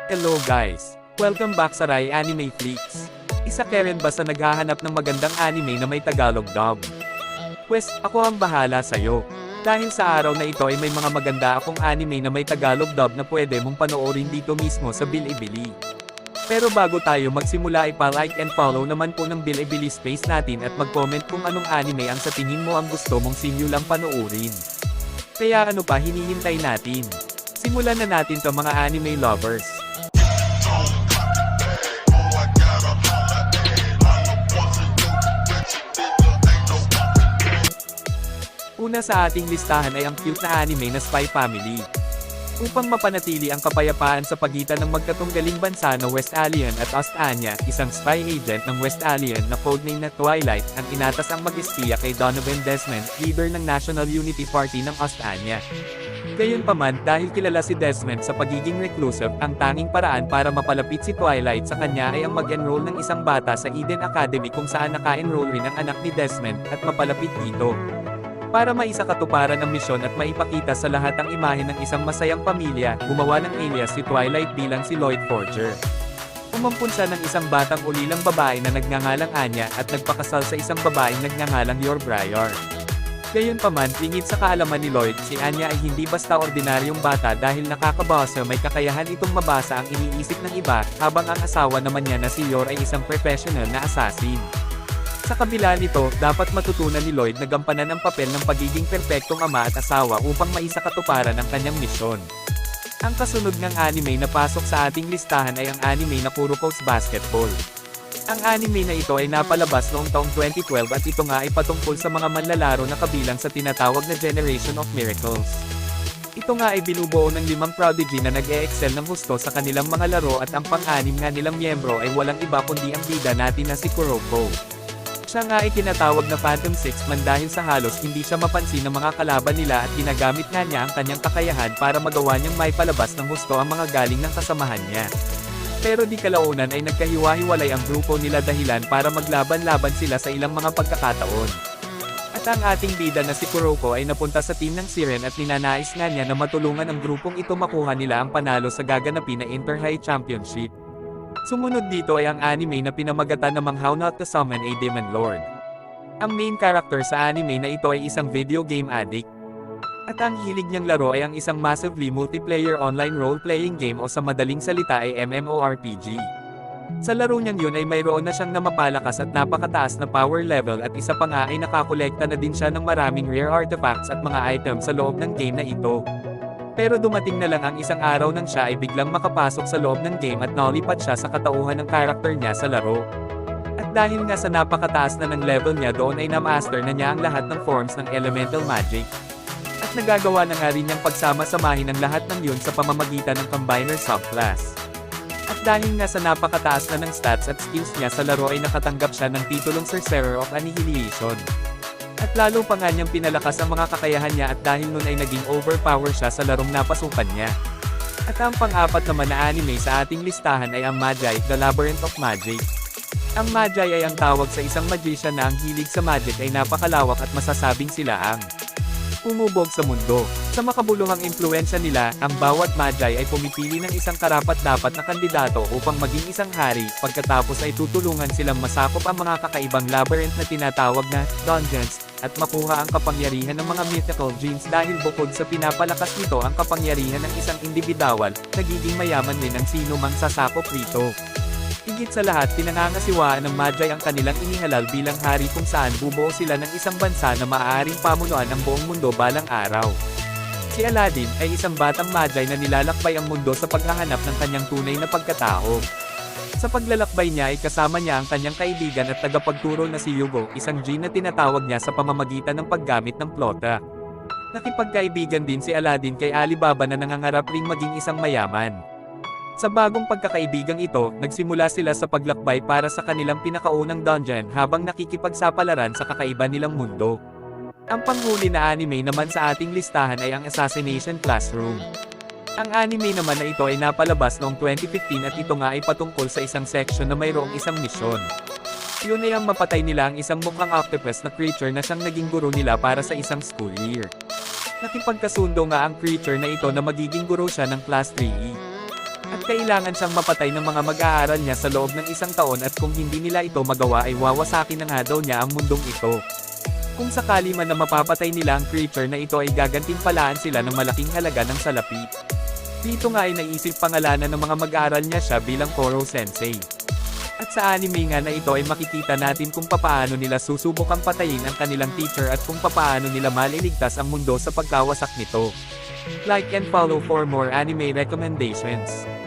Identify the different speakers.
Speaker 1: Hello guys! Welcome back sa Rai Anime Flix. Isa ka rin ba sa naghahanap ng magandang anime na may Tagalog dub? Pwes, ako ang bahala sa'yo. Dahil sa araw na ito ay may mga maganda akong anime na may Tagalog dub na pwede mong panoorin dito mismo sa Bilibili. Pero bago tayo magsimula ipa-like and follow naman po ng Bilibili space natin at mag-comment kung anong anime ang sa tingin mo ang gusto mong simulang panoorin. Kaya ano pa hinihintay natin? Simulan na natin to mga anime lovers. Una sa ating listahan ay ang cute na anime na Spy Family. Upang mapanatili ang kapayapaan sa pagitan ng magkatunggaling bansa na Westalion at Ostania, isang spy agent ng Westalion na codename na Twilight ang inatas ang mag-espiya kay Donovan Desmond, leader ng National Unity Party ng Ostania. Gayunpaman, dahil kilala si Desmond sa pagiging reclusive, ang tanging paraan para mapalapit si Twilight sa kanya ay ang mag-enroll ng isang bata sa Eden Academy kung saan naka-enroll rin ang anak ni Desmond at mapalapit dito. Para maisakatuparan ang misyon at maipakita sa lahat ang imahe ng isang masayang pamilya, gumawa ng alias si Twilight bilang si Lloyd Forger. Umampun siya ng isang batang ulilang babae na nagngangalang Anya at nagpakasal sa isang babaeng nagngangalang Yor Briar. Gayunpaman, lingid sa kaalaman ni Lloyd, si Anya ay hindi basta ordinaryong bata dahil nakakabasa may kakayahan itong mabasa ang iniisip ng iba, habang ang asawa naman niya na si Yor ay isang professional na assassin. Sa kabila nito, dapat matutunan ni Lloyd na gampanan ang papel ng pagiging perpektong ama at asawa upang maisakatuparan ang kanyang misyon. Ang kasunod ng anime na pasok sa ating listahan ay ang anime na Kuroko's Basketball. Ang anime na ito ay napalabas noong taong 2012 at ito nga ay patungkol sa mga manlalaro na kabilang sa tinatawag na Generation of Miracles. Ito nga ay binubuo ng 5 prodigy na nag-e-excel ng husto sa kanilang mga laro at ang pang-anim nga nilang miyembro ay walang iba kundi ang bida natin na si Kuroko. Siya nga ay tinatawag na Phantom Six-Man dahil sa halos hindi siya mapansin ng mga kalaban nila at ginagamit nga niya ang kanyang kakayahan para magawa niyang maipalabas ng husto ang mga galing ng kasamahan niya. Pero di kalaunan ay nagkahiwa-hiwalay ang grupo nila dahilan para maglaban-laban sila sa ilang mga pagkakataon. At ang ating bida na si Kuroko ay napunta sa team ng Siren at ninanais nga niya na matulungan ang grupong ito makuha nila ang panalo sa gaganapin na Inter-High Championship. Sumunod dito ay ang anime na pinamagatan namang How Not to Summon a Demon Lord. Ang main character sa anime na ito ay isang video game addict. At ang hilig niyang laro ay ang isang massively multiplayer online role-playing game o sa madaling salita ay MMORPG. Sa laro niyang yun ay mayroon na siyang namapalakas at napakataas na power level at isa pa nga ay nakakolekta na din siya ng maraming rare artifacts at mga items sa loob ng game na ito. Pero dumating na lang ang isang araw nang siya ay biglang makapasok sa loob ng game at nalipat siya sa katauhan ng karakter niya sa laro. At dahil nga sa napakataas na ng level niya doon ay na-master na niya ang lahat ng forms ng elemental magic. At nagagawa na nga rin niyang pagsama-samahin ang lahat ng yun sa pamamagitan ng combiner subclass. At dahil nga sa napakataas na ng stats at skills niya sa laro ay nakatanggap siya ng titulong Sorcerer of Annihilation. At lalo pa nga niyang pinalakas ang mga kakayahan niya at dahil nun ay naging overpower siya sa larong napasukan niya. At ang pang-apat naman na anime sa ating listahan ay ang Magi, The Labyrinth of Magic. Ang Magi ay ang tawag sa isang magician na ang hilig sa magic ay napakalawak at masasabing sila ang umubog sa mundo. Sa makabuluhang impluensya nila, ang bawat Magi ay pumipili ng isang karapat-dapat na kandidato upang maging isang hari, pagkatapos ay tutulungan silang masakop ang mga kakaibang labyrinth na tinatawag na dungeons, at makuha ang kapangyarihan ng mga mythical genes dahil bukod sa pinapalakas nito ang kapangyarihan ng isang indibidwal, nagiging mayaman din ang sino mang sasakop rito. Higit sa lahat, pinangangasiwaan ng Magi ang kanilang inihalal bilang hari kung saan bubuo sila ng isang bansa na maaaring pamunuan ang buong mundo balang araw. Si Aladdin ay isang batang Magi na nilalakbay ang mundo sa paghahanap ng kanyang tunay na pagkatao. Sa paglalakbay niya ay kasama niya ang kanyang kaibigan at tagapagturo na si Yugo, isang djinn na tinatawag niya sa pamamagitan ng paggamit ng plota. Nakipagkaibigan din si Aladdin kay Alibaba na nangangarap ring maging isang mayaman. Sa bagong pagkakaibigang ito, nagsimula sila sa paglakbay para sa kanilang pinakaunang dungeon habang nakikipagsapalaran sa kakaiba nilang mundo. Ang panghuli na anime naman sa ating listahan ay ang Assassination Classroom. Ang anime naman na ito ay napalabas noong 2015 at ito nga ay patungkol sa isang section na mayroong isang misyon. Yun ay ang mapatay nila ang isang mukhang octopus na creature na siyang naging guro nila para sa isang school year. Nakipagkasundo nga ang creature na ito na magiging guro siya ng Class 3E. At Kailangan siyang mapatay ng mga mag-aaral niya sa loob ng 1 taon at kung hindi nila ito magawa ay wawasakin na nga daw niya ang mundong ito. Kung sakali man na mapapatay nila ang creature na ito ay gagantimpalaan sila ng malaking halaga ng salapi. Dito nga ay naisip pangalanan ng mga mag-aaral niya siya bilang Koro Sensei. At sa anime nga na ito ay makikita natin kung papaano nila susubukang patayin ang kanilang teacher at kung papaano nila maliligtas ang mundo sa pagkawasak nito. Like and follow for more anime recommendations.